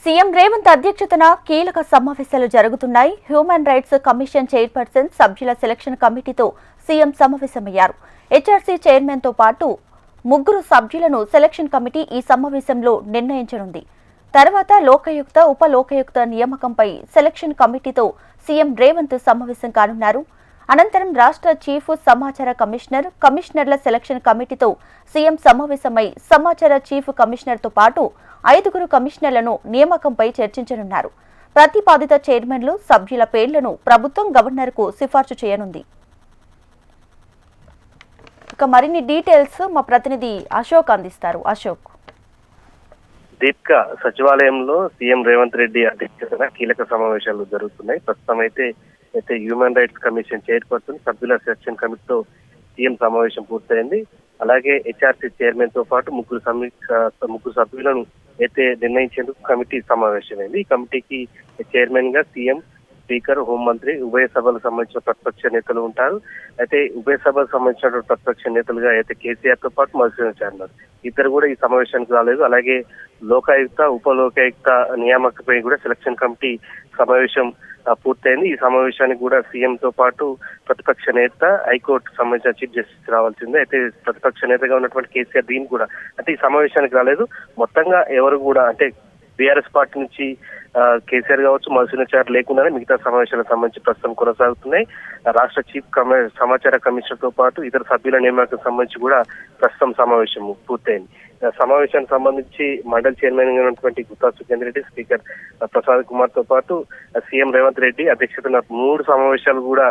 CM Revanth అధ్యక్షతన కీలక సమావేశాలు జరుగుతున్నాయి. హ్యూమన్ రైట్స్ కమిషన్ చైర్పర్సన్ సభ్యుల సెలక్షన్ కమిటీతో సీఎం సమావేశమయ్యారు. హెచ్ఆర్సీ చైర్మన్ తో పాటు 3 సభ్యులను సెలక్షన్ కమిటీ ఈ సమావేశంలో నిర్ణయించనుంది. తర్వాత లోకాయుక్త, ఉప లోకాయుక్త నియామకంపై సెలక్షన్ కమిటీతో సీఎం రేవంత్ సమావేశం కానున్నారు. అనంతరం రాష్ట్ర చీఫ్ సమాచార కమిషనర్, కమిషనర్ల సెలక్షన్ కమిటీతో సీఎం సమావేశమై సమాచార చీఫ్ కమిషనర్తో పాటు 5 కమిషనర్లను నియామకంపై చర్చించనున్నారు. ప్రతిపాదిత చైర్మన్లు, సభ్యుల పేర్లను ప్రభుత్వం గవర్నర్కు సిఫార్సు చేయనుంది. ఇక మరిన్ని డీటెయిల్స్ మా ప్రతినిధి అశోక్ అందిస్తారు. అశోక్. దీపిక, సచివాలయంలో సీఎం రేవంత్ రెడ్డి అధ్యక్షతన కీలక సమావేశాలు జరుగుతున్నాయి. ప్రస్తుతం అయితే హ్యూమన్ రైట్స్ కమిషన్ చైర్పర్సన్, సభ్యుల సెలక్షన్ కమిటీతో సీఎం సమావేశం పూర్తయింది. అలాగే హెచ్ఆర్సీ చైర్మన్ తో పాటు 3 సభ్యులను నిర్ణయించేందుకు కమిటీ సమావేశమైంది. ఈ కమిటీకి చైర్మన్ గా సీఎం, స్పీకర్, హోంమంత్రి, ఉభయ సభలకు సంబంధించిన ప్రతిపక్ష నేతలు ఉంటారు. ఉభయ సభలకు సంబంధించిన ప్రతిపక్ష నేతలుగా కేసీఆర్ తో పాటు మధుసూదన్ ఉన్నారు. ఇద్దరు కూడా ఈ సమావేశానికి రాలేదు. అలాగే లోకాయుక్త, ఉప లోకాయుక్త నియామకపై కూడా సెలక్షన్ కమిటీ సమావేశం పూర్తయింది. ఈ సమావేశానికి కూడా సీఎం తో పాటు ప్రతిపక్ష నేత, హైకోర్టు సంబంధించిన చీఫ్ జస్టిస్ రావాల్సిందే. ప్రతిపక్ష నేతగా ఉన్నటువంటి కేసీఆర్ దీని కూడా ఈ సమావేశానికి రాలేదు. మొత్తంగా ఎవరు కూడా బీఆర్ఎస్ పార్టీ నుంచి కేసీఆర్ కావచ్చు, మధుసూదన్ లేకుండానే మిగతా సమావేశాలకు సంబంధించి ప్రస్తుతం కొనసాగుతున్నాయి. రాష్ట్ర చీఫ్ సమాచార కమిషనర్ తో పాటు ఇతర సభ్యుల నియామకం సంబంధించి కూడా ప్రస్తుతం సమావేశం పూర్తయింది. సమావేశానికి సంబంధించి మండలి చైర్మన్ గా ఉన్నటువంటి గుత్తా సుఖేందర్ రెడ్డి, స్పీకర్ ప్రసాద్ కుమార్ తో పాటు సీఎం రేవంత్ రెడ్డి అధ్యక్షతన 3 సమావేశాలు కూడా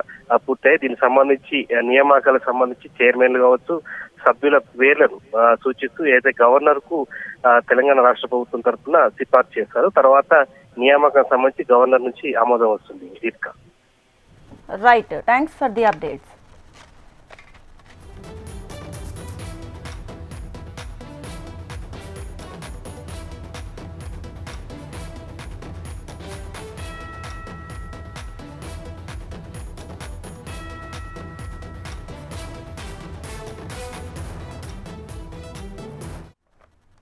పూర్తయ్యాయి. దీనికి సంబంధించి నియామకాలకు సంబంధించి చైర్మన్లు కావచ్చు, సభ్యుల పేర్లను సూచిస్తూ గవర్నర్ కు తెలంగాణ రాష్ట్ర ప్రభుత్వం తరఫున సిఫార్సు చేస్తారు. తర్వాత నియామకం సంబంధించి గవర్నర్ నుంచి ఆమోదం వస్తుంది. Right, thanks for the updates.